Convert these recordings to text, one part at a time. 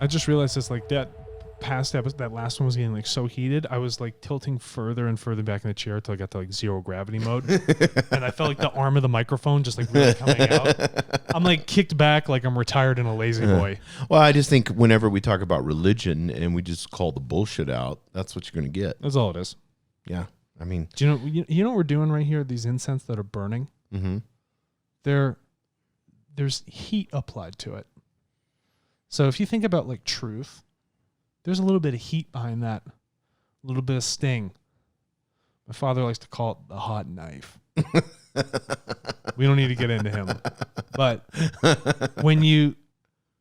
just realized this, like that past episode, that last one was getting like so heated. I was like tilting further and further back in the chair till I got to like zero gravity mode. And I felt like the arm of the microphone just like really coming out. I'm like kicked back like I'm retired in a lazy boy. Well, I just think whenever we talk about religion and we just call the bullshit out, that's what you're going to get. That's all it is. Yeah. I mean, do you know what we're doing right here? These incense that are burning, there's heat applied to it. So if you think about like truth, there's a little bit of heat behind that, a little bit of sting. My father likes to call it the hot knife. We don't need to get into him. But when you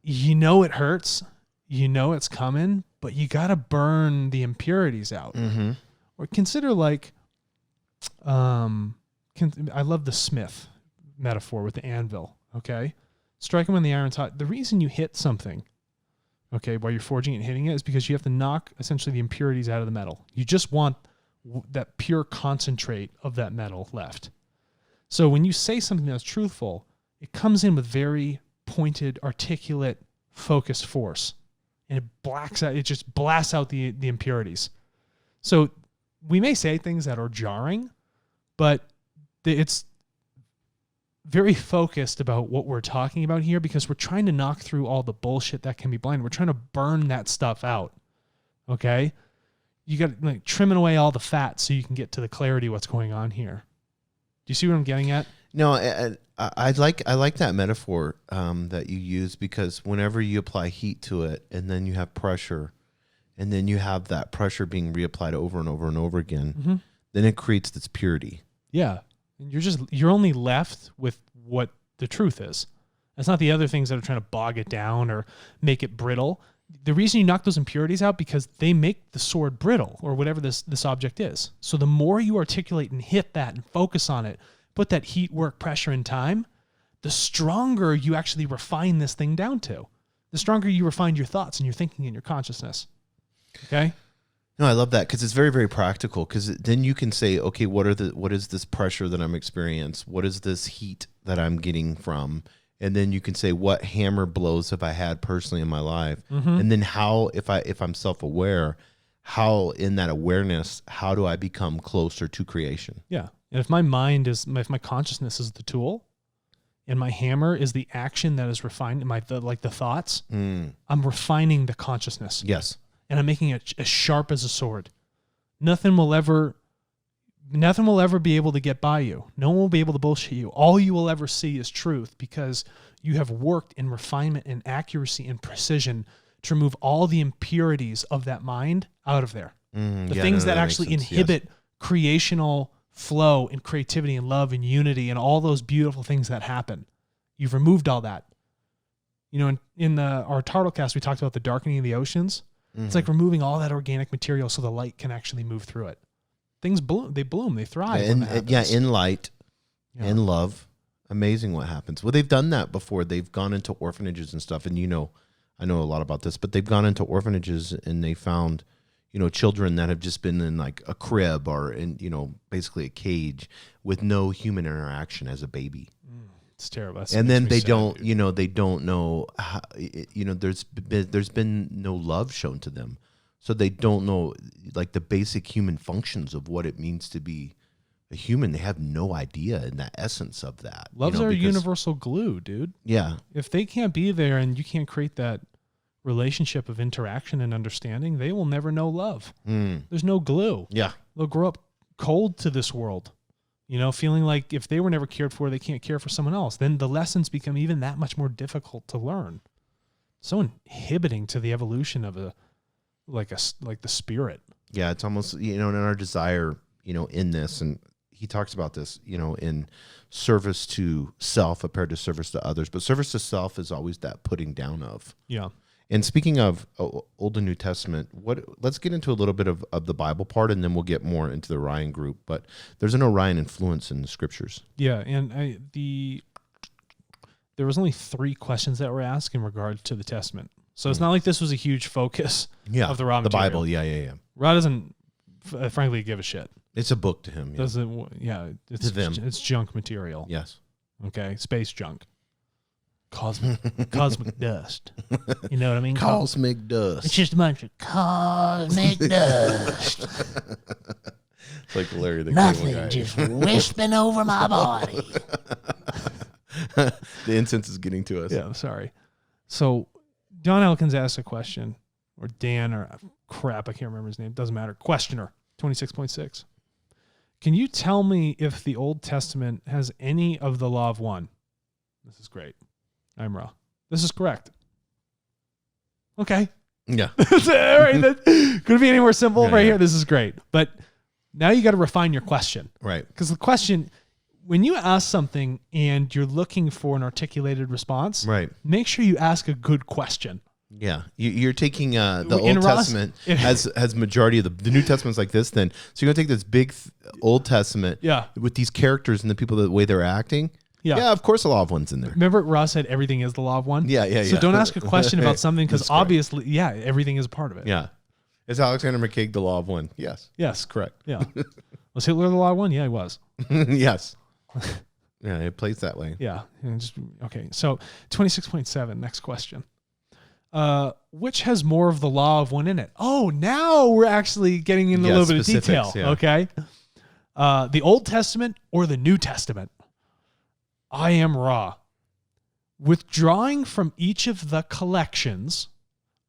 know it hurts, you know it's coming, but you got to burn the impurities out. Mm-hmm. Or consider like, I love the smith metaphor with the anvil, okay? Strike him when the iron's hot. The reason you hit something, okay, while you're forging it and hitting it is because you have to knock essentially the impurities out of the metal. You just want that pure concentrate of that metal left. So when you say something that's truthful, it comes in with very pointed, articulate, focused force. And it just blasts out the impurities. So we may say things that are jarring, but it's very focused about what we're talking about here because we're trying to knock through all the bullshit that can be blind. We're trying to burn that stuff out. Okay? You got to like trimming away all the fat so you can get to the clarity of what's going on here. Do you see what I'm getting at? No, I like that metaphor that you use because whenever you apply heat to it and then you have pressure and then you have that pressure being reapplied over and over and over again, then it creates this purity. Yeah. And you're only left with what the truth is. It's not the other things that are trying to bog it down or make it brittle. The reason you knock those impurities out because they make the sword brittle or whatever this object is. So the more you articulate and hit that and focus on it, put that heat, work, pressure, and time, the stronger you actually refine this thing down to. The stronger you refine your thoughts and your thinking and your consciousness. Okay? No, I love that because it's very, very practical because then you can say, okay, what is this pressure that I'm experiencing? What is this heat that I'm getting from? And then you can say, what hammer blows have I had personally in my life? And then how, if I'm self-aware, how in that awareness, how do I become closer to creation? Yeah. And if if my consciousness is the tool and my hammer is the action that is refined, the thoughts, I'm refining the consciousness. Yes. And I'm making it as sharp as a sword. Nothing will ever be able to get by you. No one will be able to bullshit you. All you will ever see is truth because you have worked in refinement and accuracy and precision to remove all the impurities of that mind out of there. Things that actually inhibit creational flow and creativity and love and unity and all those beautiful things that happen. You've removed all that. You know, in our Turtle cast, we talked about the darkening of the oceans. It's like removing all that organic material so the light can actually move through it. Things bloom, they thrive. In light, in love. Amazing what happens. Well, they've done that before. They've gone into orphanages and stuff. And I know a lot about this, but they've gone into orphanages and they found, children that have just been in like a crib or in, basically a cage with no human interaction as a baby. It's terrible. And then they don't know how, there's been no love shown to them. So they don't know like the basic human functions of what it means to be a human. They have no idea in the essence of that. Love's our universal glue, dude. Yeah. If they can't be there and you can't create that relationship of interaction and understanding, they will never know love. There's no glue. Yeah. They'll grow up cold to this world, feeling like if they were never cared for, they can't care for someone else. Then the lessons become even that much more difficult to learn. So inhibiting to the evolution of like the spirit. Yeah, it's almost, in our desire, in this, and he talks about this, in service to self compared to service to others. But service to self is always that putting down of. Yeah. And speaking of Old and New Testament, let's get into a little bit of the Bible part, and then we'll get more into the Orion group. But there's an Orion influence in the scriptures. Yeah, and there was only 3 questions that were asked in regard to the Testament. So it's not like this was a huge focus of the raw material. The Bible, yeah. Ra doesn't, frankly, give a shit. It's a book to him. Yeah. It's junk material. Yes. Okay, space junk. cosmic dust. You know what I mean? Cosmic dust. It's just a bunch of cosmic dust. It's like Larry the Nothing Cable Guy. just wisping over my body. The incense is getting to us. Yeah, I'm sorry. So Don Elkins asked a question, or Dan, or crap, I can't remember his name. Doesn't matter. Questioner, 26.6. Can you tell me if the Old Testament has any of the law of one? This is great. I'm raw. This is correct. Okay. Yeah. All right. That couldn't be any more simple Yeah, right yeah. here. This is great. But now you got to refine your question. Right. Because the question, when you ask something and you're looking for an articulated response, Right. make sure you ask a good question. Yeah. You're taking the In Old Ross- Testament has majority of the New Testament's like this then. So you're going to take this big Old Testament Yeah. with these characters and the people, the way they're acting. Yeah. Of course the law of one's in there. Remember Ross said everything is the law of one? Yeah. So don't ask a question about something because That's correct. obviously, everything is a part of it. Yeah. Is Alexander McCaig the law of one? Yes. Yes. Correct. Yeah. Was Hitler the law of one? Yeah, he was. Yes. Yeah, it plays that way. Yeah. Okay. So 26.7, next question. Which has more of the law of one in it? Oh, now we're actually getting into a little bit of detail. Yeah. Okay. The Old Testament or the New Testament? I am raw. Withdrawing from each of the collections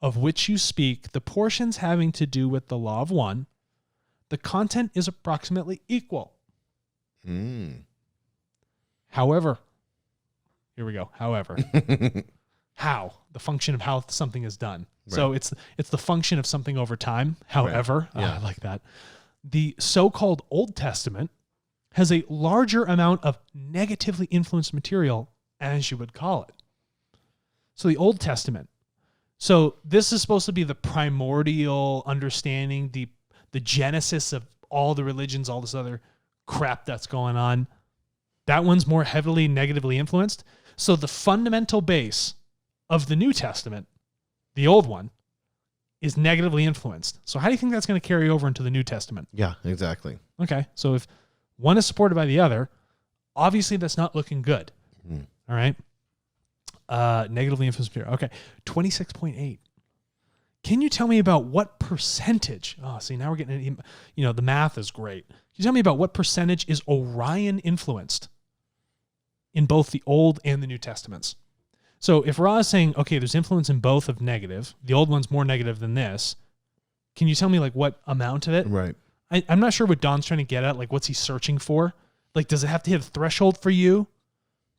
of which you speak, the portions having to do with the law of one, the content is approximately equal. However, here we go. However, how, the function of how something is done. Right. So it's the function of something over time. However, right. Yeah. I like that. The so-called Old Testament has a larger amount of negatively influenced material, as you would call it. So the Old Testament. So this is supposed to be the primordial understanding, the genesis of all the religions, all this other crap that's going on. That one's more heavily negatively influenced. So the fundamental base of the New Testament, the old one, is negatively influenced. So how do you think that's going to carry over into the New Testament? Yeah, exactly. Okay, so if one is supported by the other, obviously that's not looking good. All right? Negatively influenced material. Okay, 26.8. Can you tell me about what percentage? Oh, see, now we're getting, the math is great. Can you tell me about what percentage is Orion influenced in both the Old and the New Testaments? So if Ra is saying, okay, there's influence in both of negative, the old one's more negative than this, can you tell me like what amount of it? Right. I'm not sure what Don's trying to get at. Like, what's he searching for? Like, does it have to hit a threshold for you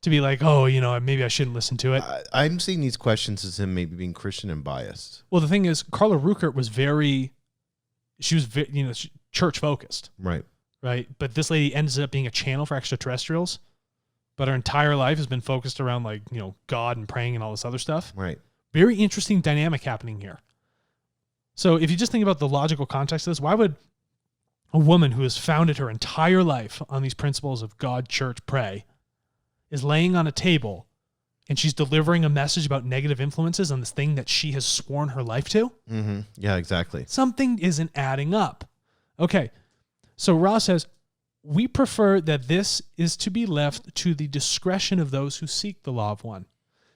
to be like, oh, maybe I shouldn't listen to it? I'm seeing these questions as him maybe being Christian and biased. Well, the thing is, Carla Ruckert was church focused. Right. Right. But this lady ends up being a channel for extraterrestrials. But her entire life has been focused around God and praying and all this other stuff. Right. Very interesting dynamic happening here. So if you just think about the logical context of this, why would a woman who has founded her entire life on these principles of God, church, pray, is laying on a table and she's delivering a message about negative influences on this thing that she has sworn her life to? Mm-hmm. Yeah, exactly. Something isn't adding up. Okay. So Ra says, we prefer that this is to be left to the discretion of those who seek the law of one.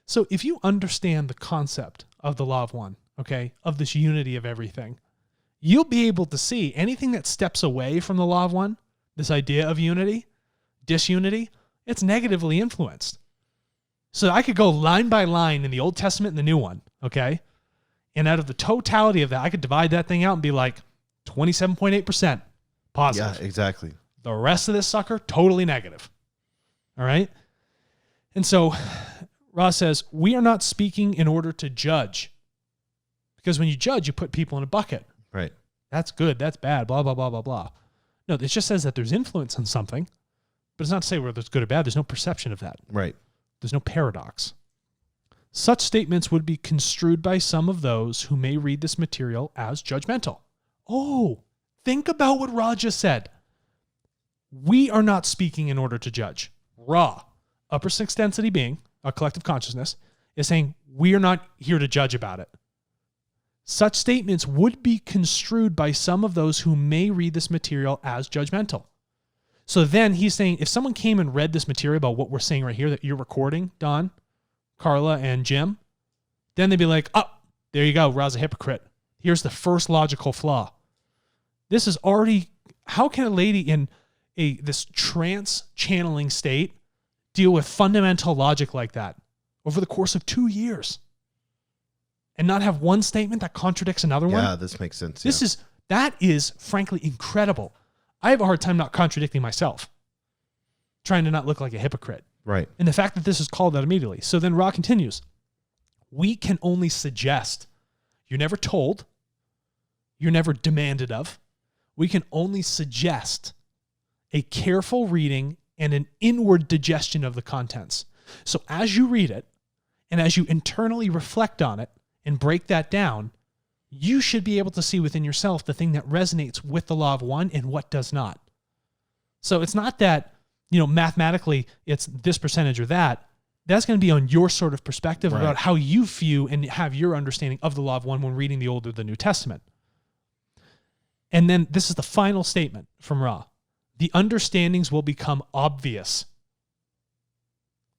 So if you understand the concept of the law of one, okay, of this unity of everything, you'll be able to see anything that steps away from the law of one, this idea of unity, disunity, it's negatively influenced. So I could go line by line in the Old Testament and the New one, okay? And out of the totality of that, I could divide that thing out and be like 27.8% positive. Yeah, exactly. The rest of this sucker, totally negative. All right? And so Ross says, we are not speaking in order to judge. Because when you judge, you put people in a bucket. Right. That's good, that's bad, blah, blah, blah, blah, blah. No, it just says that there's influence on something, but it's not to say whether it's good or bad. There's no perception of that. Right. There's no paradox. Such statements would be construed by some of those who may read this material as judgmental. Oh, think about what Ra just said. We are not speaking in order to judge. Ra, upper sixth density being, a collective consciousness, is saying we are not here to judge about it. Such statements would be construed by some of those who may read this material as judgmental. So then he's saying, if someone came and read this material about what we're saying right here that you're recording, Don, Carla and Jim, then they'd be like, oh, there you go, Ra's a hypocrite. Here's the first logical flaw. This is already, how can a lady in this trance channeling state deal with fundamental logic like that over the course of 2 years and not have one statement that contradicts another one? Yeah, this makes sense. That is frankly incredible. I have a hard time not contradicting myself, trying to not look like a hypocrite. Right. And the fact that this is called out immediately. So then Ra continues. We can only suggest. You're never told. You're never demanded of. We can only suggest a careful reading and an inward digestion of the contents. So as you read it, and as you internally reflect on it and break that down, you should be able to see within yourself the thing that resonates with the law of one and what does not. So it's not that, mathematically it's this percentage or that. That's going to be on your sort of perspective about how you view and have your understanding of the law of one when reading the Old or the New Testament. And then this is the final statement from Ra. The understandings will become obvious.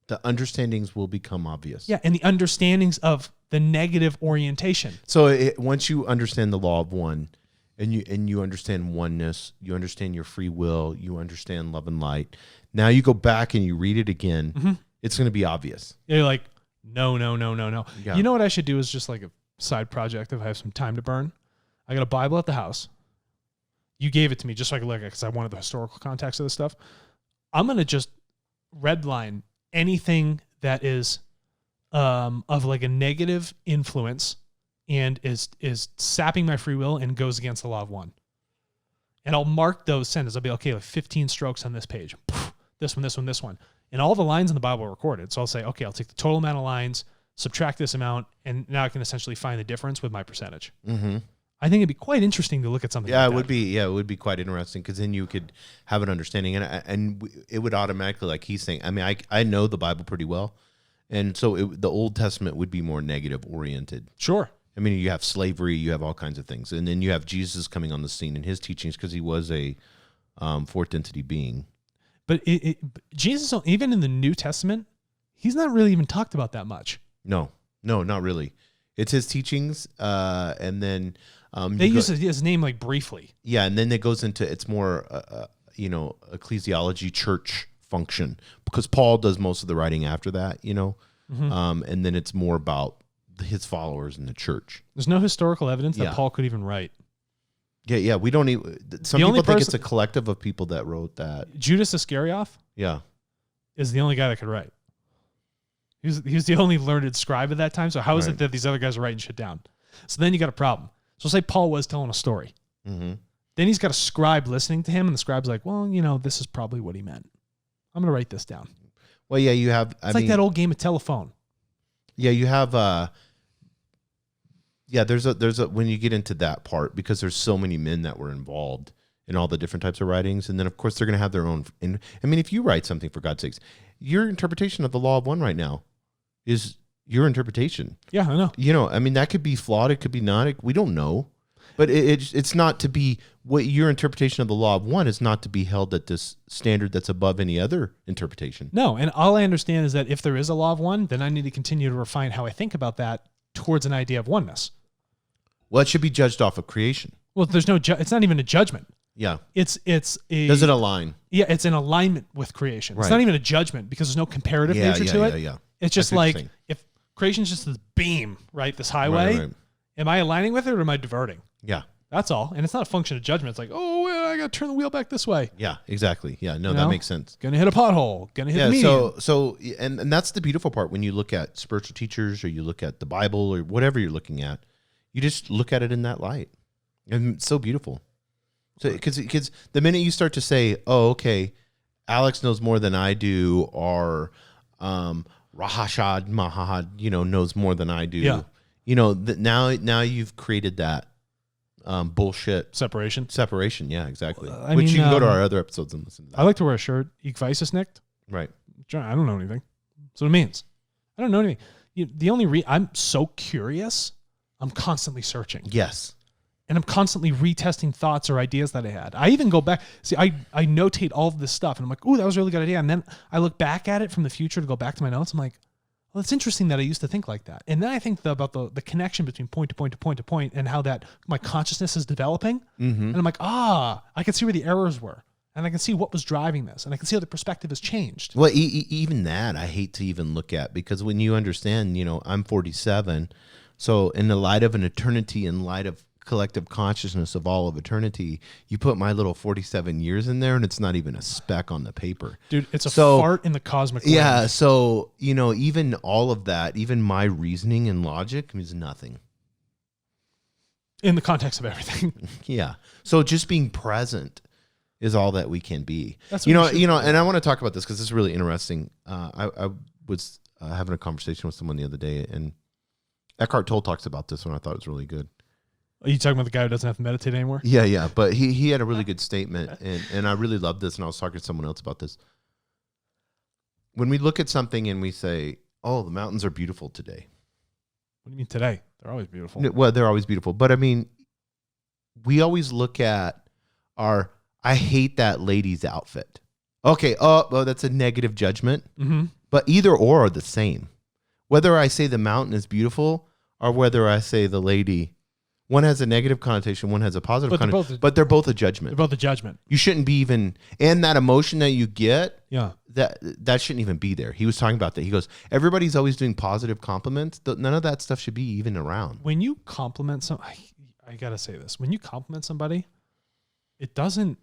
The understandings will become obvious. Yeah, and the understandings of the negative orientation. So once you understand the law of one, and you understand oneness, you understand your free will, you understand love and light. Now you go back and you read it again. Mm-hmm. It's going to be obvious. You're like, no. Yeah. You know what I should do is just like a side project if I have some time to burn. I got a Bible at the house. You gave it to me just so I could look at it because I wanted the historical context of this stuff. I'm going to just redline anything that is of like a negative influence and is sapping my free will and goes against the law of one. And I'll mark those sentences. I'll be okay, like 15 strokes on this page. This one, this one, this one. And all the lines in the Bible are recorded. So I'll say, okay, I'll take the total amount of lines, subtract this amount, and now I can essentially find the difference with my percentage. Mm-hmm. I think it'd be quite interesting to look at something like that. It would be quite interesting because then you could have an understanding and it would automatically, like he's saying, I mean, I know the Bible pretty well. And so the Old Testament would be more negative oriented. Sure. I mean, you have slavery, you have all kinds of things. And then you have Jesus coming on the scene in his teachings because he was a fourth entity being. But Jesus, even in the New Testament, he's not really even talked about that much. No, not really. It's his teachings, and then they use his name like briefly. Yeah, and then it goes into it's more, ecclesiology, church function, because Paul does most of the writing after that, Mm-hmm. And then it's more about his followers in the church. There's no historical evidence that Paul could even write. Yeah, we don't even. Some people think it's a collective of people that wrote that. Judas Iscariot, is the only guy that could write. He was the only learned scribe at that time. So how is it that these other guys are writing shit down? So then you got a problem. So say Paul was telling a story. Mm-hmm. Then he's got a scribe listening to him, and the scribe's like, "Well, this is probably what he meant. I'm going to write this down." Well, yeah, you have. It's like that old game of telephone. Yeah, you have. There's a when you get into that part, because there's so many men that were involved in all the different types of writings, and then of course they're going to have their own. If you write something, for God's sakes, your interpretation of the law of one right now is your interpretation. Yeah, I know. That could be flawed. It could be not. We don't know, but it's not to be what your interpretation of the law of one is not to be held at this standard that's above any other interpretation. No, and all I understand is that if there is a law of one, then I need to continue to refine how I think about that towards an idea of oneness. Well, it should be judged off of creation. Well, there's no. It's not even a judgment. Yeah. It's a. Does it align? Yeah, it's in alignment with creation. Right. It's not even a judgment because there's no comparative nature to it. Yeah. It's just like if creation's just this beam, right? This highway. Right. Am I aligning with it or am I diverting? Yeah. That's all. And it's not a function of judgment. It's like, I got to turn the wheel back this way. Yeah, exactly. Yeah, no, that makes sense. Gonna hit a pothole. Gonna hit a median. So that's the beautiful part when you look at spiritual teachers or you look at the Bible or whatever you're looking at. You just look at it in that light. And it's so beautiful. So because the minute you start to say, oh, okay, Alex knows more than I do, or Rahashad Mahad, knows more than I do. Yeah. Now you've created that bullshit separation. Yeah, exactly. Which you can go to our other episodes and listen to that. I like to wear a shirt, Ich weiß es nicht. Right. I don't know anything. That's what it means. I don't know anything. The only I'm so curious. I'm constantly searching. Yes. And I'm constantly retesting thoughts or ideas that I had. I even go back. See, I notate all of this stuff, and I'm like, ooh, that was a really good idea. And then I look back at it from the future to go back to my notes. I'm like, oh, well, it's interesting that I used to think like that. And then I think about the connection between point to point to point to point and how that my consciousness is developing. And I'm like, I can see where the errors were. And I can see what was driving this. And I can see how the perspective has changed. Well, even that I hate to even look at, because when you understand, I'm 47. So in the light of an eternity, in light of collective consciousness of all of eternity, you put my little 47 years in there and it's not even a speck on the paper. Dude, it's a fart in the cosmic wind. Yeah. So, even all of that, even my reasoning and logic means nothing. In the context of everything. Yeah. So just being present is all that we can be. That's and I want to talk about this because it's really interesting. I was having a conversation with someone the other day, and Eckhart Tolle talks about this one. I thought it was really good. Are you talking about the guy who doesn't have to meditate anymore? Yeah. But he had a really good statement, and I really loved this, and I was talking to someone else about this. When we look at something and we say, oh, the mountains are beautiful today. What do you mean today? They're always beautiful. Well, they're always beautiful. But I mean, we always look at I hate that lady's outfit. Okay, that's a negative judgment. Mm-hmm. But either or are the same. Whether I say the mountain is beautiful or whether I say the lady, one has a negative connotation, one has a positive connotation, but they're both a judgment. They're both a judgment. You shouldn't be even, and that emotion that you get, yeah, that shouldn't even be there. He was talking about that. He goes, everybody's always doing positive compliments. None of that stuff should be even around. When you compliment I got to say this. When you compliment somebody, it doesn't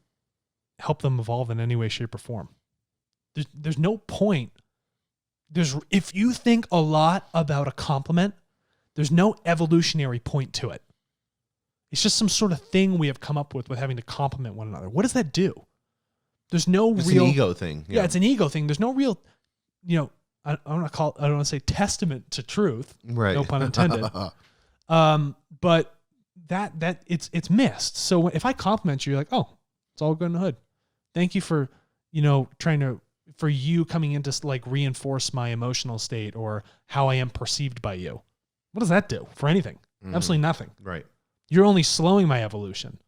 help them evolve in any way, shape, or form. There's no point. If you think a lot about a compliment, there's no evolutionary point to it. It's just some sort of thing we have come up with having to compliment one another. What does that do? There's no it's real an ego thing. Yeah, it's an ego thing. There's no real, I don't want to say testament to truth. Right. No pun intended. But that it's missed. So if I compliment you, you're like, oh, it's all good in the hood. Thank you for, for you coming in to like reinforce my emotional state or how I am perceived by you. What does that do for anything? Absolutely nothing. Right. You're only slowing my evolution.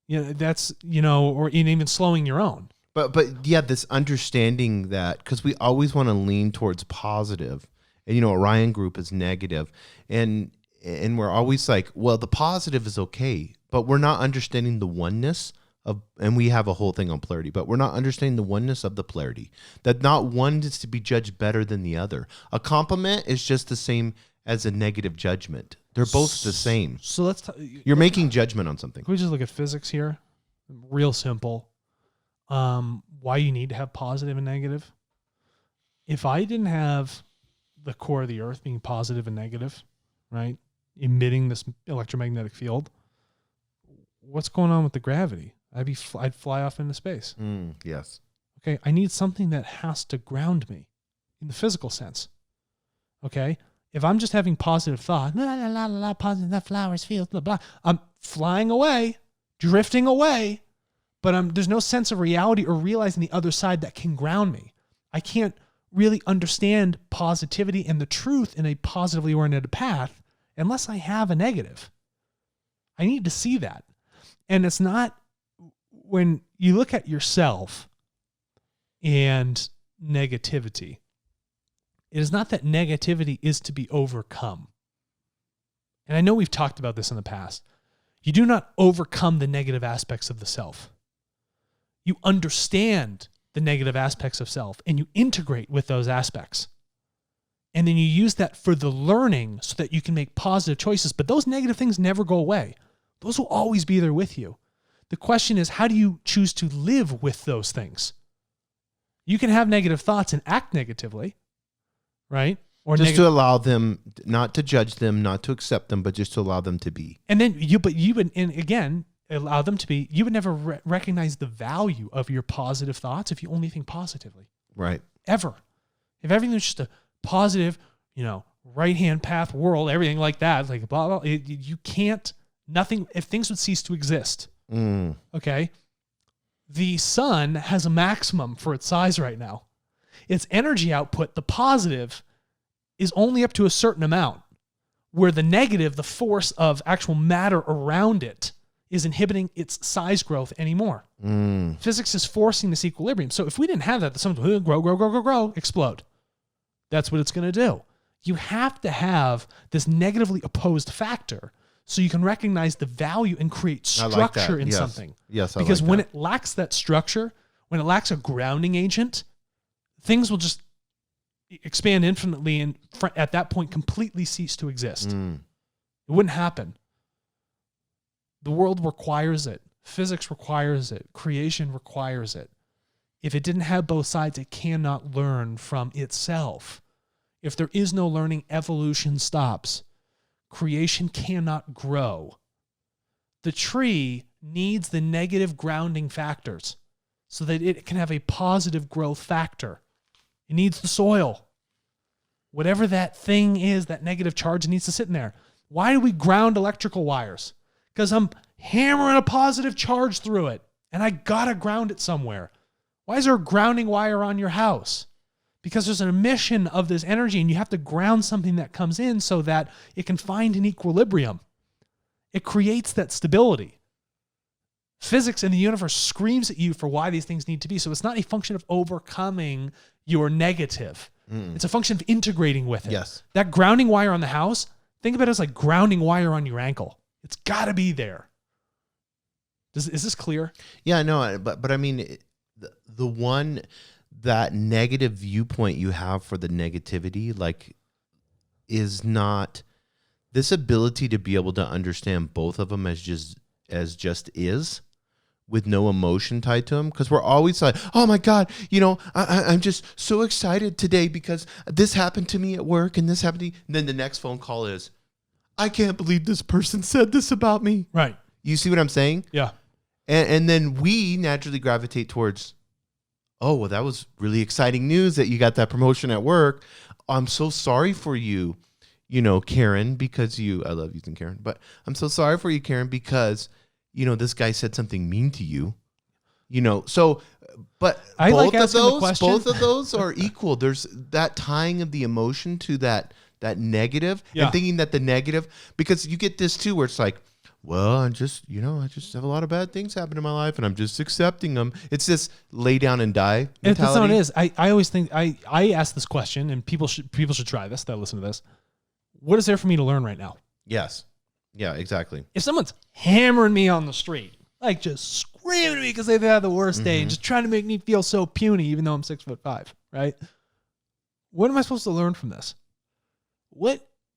That's, or even slowing your own. But yeah, this understanding that, because we always want to lean towards positive, and Orion group is negative, and we're always like, well, the positive is okay, but we're not understanding the oneness of, and we have a whole thing on polarity, but we're not understanding the oneness of the polarity, that not one is to be judged better than the other. A compliment is just the same as a negative judgment. They're both the same. So let's you're making judgment on something. Can we just look at physics here? Real simple. Why you need to have positive and negative. If I didn't have the core of the earth being positive and negative, right, emitting this electromagnetic field, what's going on with the gravity? I'd fly off into space. Yes. Okay. I need something that has to ground me in the physical sense. Okay. If I'm just having positive thought, positive, the flowers, fields, blah, blah, I'm flying away, drifting away, but there's no sense of reality or realizing the other side that can ground me. I can't really understand positivity and the truth in a positively oriented path unless I have a negative. I need to see that. And it's not, when you look at yourself and negativity, it is not that negativity is to be overcome. And I know we've talked about this in the past. You do not overcome the negative aspects of the self. You understand the negative aspects of self and you integrate with those aspects. And then you use that for the learning so that you can make positive choices. But those negative things never go away. Those will always be there with you. The question is, how do you choose to live with those things? You can have negative thoughts and act negatively, right? Or just to allow them, not to judge them, not to accept them, but just to allow them to be. And then you would, and again, allow them to be. You would never recognize the value of your positive thoughts if you only think positively. Right. Ever. If everything was just a positive, right-hand path world, everything like that, like blah, blah, you can't, nothing, if things would cease to exist. Okay. The sun has a maximum for its size right now. Its energy output, the positive, is only up to a certain amount, where the negative, the force of actual matter around it, is inhibiting its size growth anymore. Physics is forcing this equilibrium. So if we didn't have that, the sun would grow, explode. that's what it's going to do. You have to have this negatively opposed factor so you can recognize the value and create structure in something. Yes, because when it lacks that structure, when it lacks a grounding agent, things will just expand infinitely and at that point completely cease to exist. It wouldn't happen. The world requires it. Physics requires it. Creation requires it. If it didn't have both sides, it cannot learn from itself. If there is no learning, evolution stops. Creation cannot grow. The tree needs the negative grounding factors so that it can have a positive growth factor. It needs the soil. Whatever that thing is, that negative charge needs to sit in there. Why do we ground electrical wires? Because I'm hammering a positive charge through it, and I gotta ground it somewhere. Why is there a grounding wire on your house? Because there's an emission of this energy, and you have to ground something that comes in so that it can find an equilibrium. It creates that stability. Physics in the universe screams at you for why these things need to be. So it's not a function of overcoming your negative. It's a function of integrating with it. Yes. That grounding wire on the house, think about it as like grounding wire on your ankle. It's got to be there. Is this clear? Yeah, no, but I mean, the one, that negative viewpoint you have for the negativity, like, is not this ability to be able to understand both of them as just is, with no emotion tied to them. Because we're always like, oh my God, I'm just so excited today because this happened to me at work and this happened to me. And then the next phone call is, I can't believe this person said this about me. Right. You see what I'm saying? Yeah. And then we naturally gravitate towards, oh, well, that was really exciting news that you got that promotion at work. I'm so sorry for you, Karen, because I love using Karen, but I'm so sorry for you, Karen, because, this guy said something mean to you, so, but both of those are equal. There's that tying of the emotion to that negative, and thinking that the negative, because you get this too, where it's like, well, I just have a lot of bad things happen in my life, and I'm just accepting them. It's this lay down and die mentality. That's not what it is. I always think I ask this question, and people should try this. That listen to this. What is there for me to learn right now? Yes. Yeah. Exactly. If someone's hammering me on the street, like just screaming at me because they've had the worst day, just trying to make me feel so puny, even though I'm 6'5", right? What am I supposed to learn from this?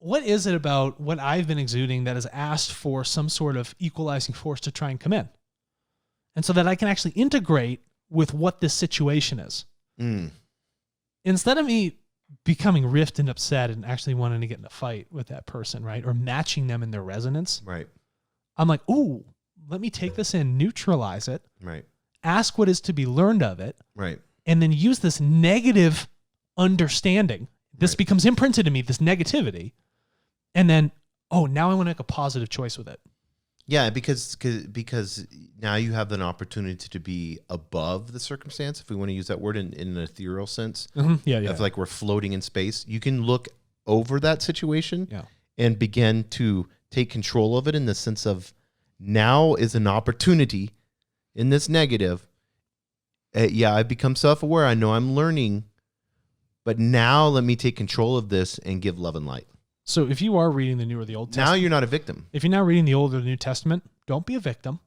What is it about what I've been exuding that has asked for some sort of equalizing force to try and come in? And so that I can actually integrate with what this situation is. Instead of me becoming rift and upset and actually wanting to get in a fight with that person, right? Or matching them in their resonance. Right. I'm like, ooh, let me take this in, neutralize it. Right. Ask what is to be learned of it. Right. And then use this negative understanding. This becomes imprinted in me, this negativity. And then, now I want to make a positive choice with it. Yeah, because now you have an opportunity to be above the circumstance, if we want to use that word in an ethereal sense. Yeah. Of like we're floating in space. You can look over that situation and begin to take control of it, in the sense of, now is an opportunity in this negative. I've become self-aware. I know I'm learning, but now let me take control of this and give love and light. So if you are reading the New or the Old Testament... Now you're not a victim. If you're now reading the Old or the New Testament, don't be a victim.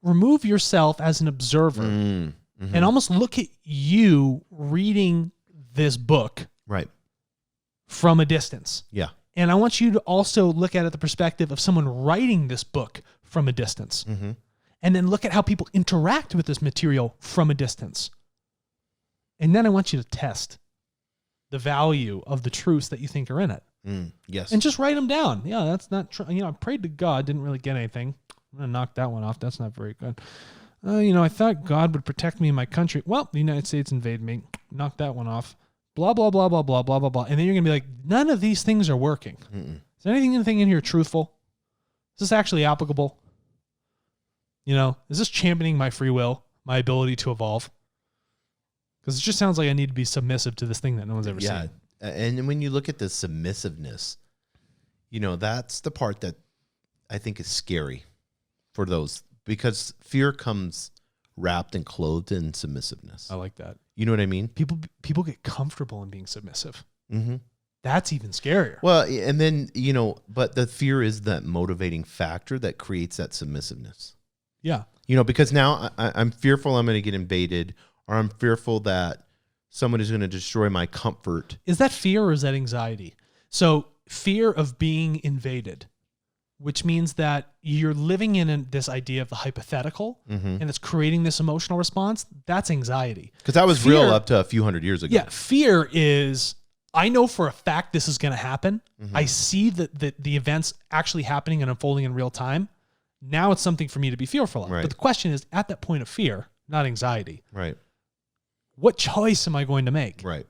Remove yourself as an observer and almost look at you reading this book from a distance. Yeah. And I want you to also look at it the perspective of someone writing this book from a distance. And then look at how people interact with this material from a distance. And then I want you to test the value of the truths that you think are in it. Yes. And just write them down. Yeah, that's not true. I prayed to God, didn't really get anything. I'm going to knock that one off. That's not very good. I thought God would protect me in my country. Well, the United States invaded me. Knock that one off. Blah, blah, blah, blah, blah, blah, blah, blah. And then you're going to be like, none of these things are working. Is anything in here truthful? Is this actually applicable? Is this championing my free will, my ability to evolve? Because it just sounds like I need to be submissive to this thing that no one's ever seen. And when you look at the submissiveness, that's the part that I think is scary for those, because fear comes wrapped and clothed in submissiveness. I like that. You know what I mean? People get comfortable in being submissive. Mm-hmm. That's even scarier. Well, and then, but the fear is that motivating factor that creates that submissiveness. Yeah. Because now I'm fearful I'm going to get invaded, or I'm fearful that someone is going to destroy my comfort. Is that fear or is that anxiety? So fear of being invaded, which means that you're living in this idea of the hypothetical, and it's creating this emotional response. That's anxiety. Because that was real up to a few hundred years ago. Yeah. Fear is, I know for a fact this is going to happen. I see the events actually happening and unfolding in real time. Now it's something for me to be fearful of. Right. But the question is, at that point of fear, not anxiety, Right. what choice am I going to make? Right.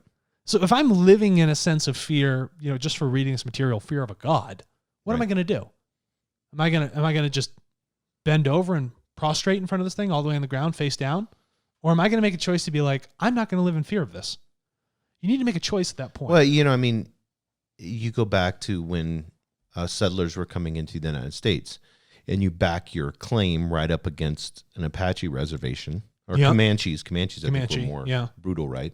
So if I'm living in a sense of fear, just for reading this material, fear of a God, what am I going to do? Am I going to just bend over and prostrate in front of this thing all the way on the ground, face down? Or am I going to make a choice to be like, I'm not going to live in fear of this? You need to make a choice at that point. Well, you go back to when settlers were coming into the United States, and you back your claim right up against an Apache reservation, or Comanches. Comanches, I think, were more brutal, right?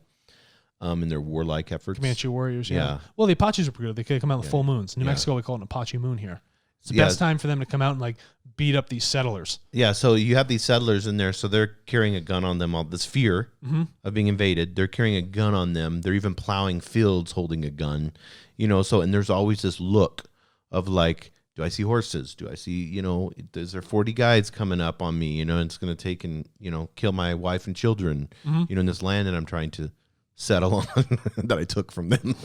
In their warlike efforts. Comanche warriors, yeah. Well, the Apaches are brutal. They could come out in the full moons. In New Mexico, we call it an Apache moon here. It's the best time for them to come out and beat up these settlers. Yeah, so you have these settlers in there, so they're carrying a gun on them, all this fear of being invaded. They're carrying a gun on them. They're even plowing fields holding a gun, and there's always this look of do I see horses? Do I see, is there 40 guys coming up on me, and it's going to take and, kill my wife and children, in this land that I'm trying to settle on that I took from them.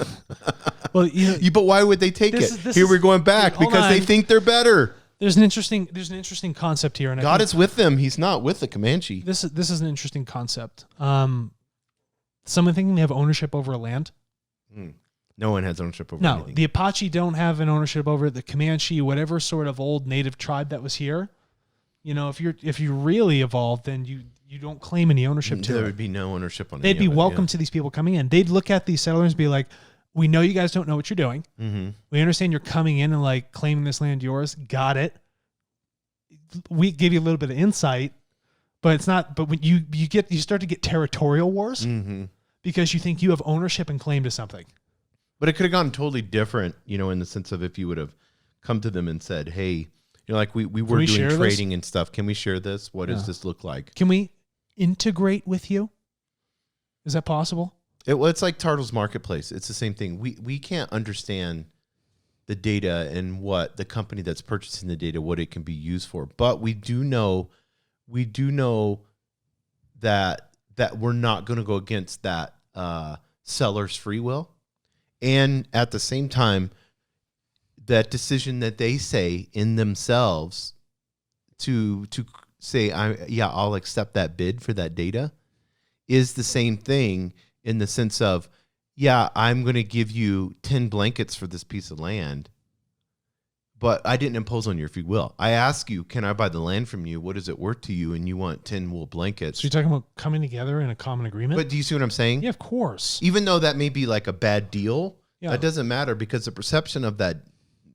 Well, but why would they take it? Here we're going back because they think they're better. There's an interesting concept here, and God is with them. He's not with the Comanche. This is an interesting concept. Someone thinking they have ownership over a land. No one has ownership over anything. The Apache don't have an ownership over it. The Comanche, whatever sort of old native tribe that was here. If you really evolved, then you don't claim any ownership to it. There would be no ownership on it. They'd be welcome to these people coming in. They'd look at these settlers and be like, we know you guys don't know what you're doing. We understand you're coming in and claiming this land yours. Got it. We give you a little bit of insight, but it's not. But when you start to get territorial wars because you think you have ownership and claim to something. But it could have gone totally different, in the sense of if you would have come to them and said, hey, we were doing trading and stuff. Can we share this? What does this look like? Can we integrate with you? Is that possible? It's like Turtle's Marketplace. It's the same thing. We can't understand the data and what the company that's purchasing the data, what it can be used for. But we do know that we're not going to go against that seller's free will. And at the same time, that decision that they say in themselves to say, I'll accept that bid for that data is the same thing in the sense of, I'm going to give you 10 blankets for this piece of land, but I didn't impose on your free will. I ask you, can I buy the land from you? What is it worth to you? And you want 10 wool blankets. So you're talking about coming together in a common agreement? But do you see what I'm saying? Yeah, of course. Even though that may be like a bad deal, that doesn't matter because the perception of that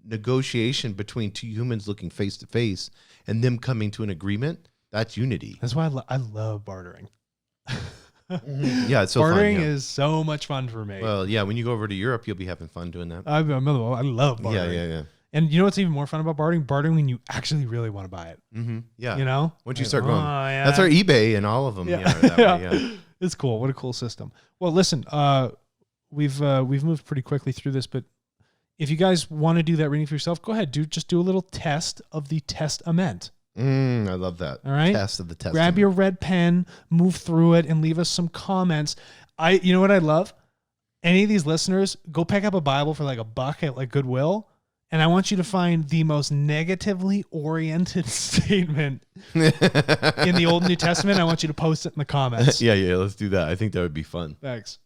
negotiation between two humans looking face to face and them coming to an agreement, that's unity. That's why I love bartering. Yeah, it's so bartering fun, is so much fun for me. Well, when you go over to Europe, you'll be having fun doing that. I love bartering. Yeah. And you know what's even more fun about bartering? Bartering when you actually really want to buy it. Yeah. Once you start going, that's our eBay and all of them. Yeah. It's cool. What a cool system. Well, listen, we've moved pretty quickly through this, but if you guys want to do that reading for yourself, go ahead. Just do a little test of the testament. I love that. All right. Test of the testament. Grab your red pen, move through it, and leave us some comments. You know what I love? Any of these listeners, go pick up a Bible for $1 at Goodwill, and I want you to find the most negatively oriented statement in the Old and New Testament. I want you to post it in the comments. Yeah, let's do that. I think that would be fun. Thanks.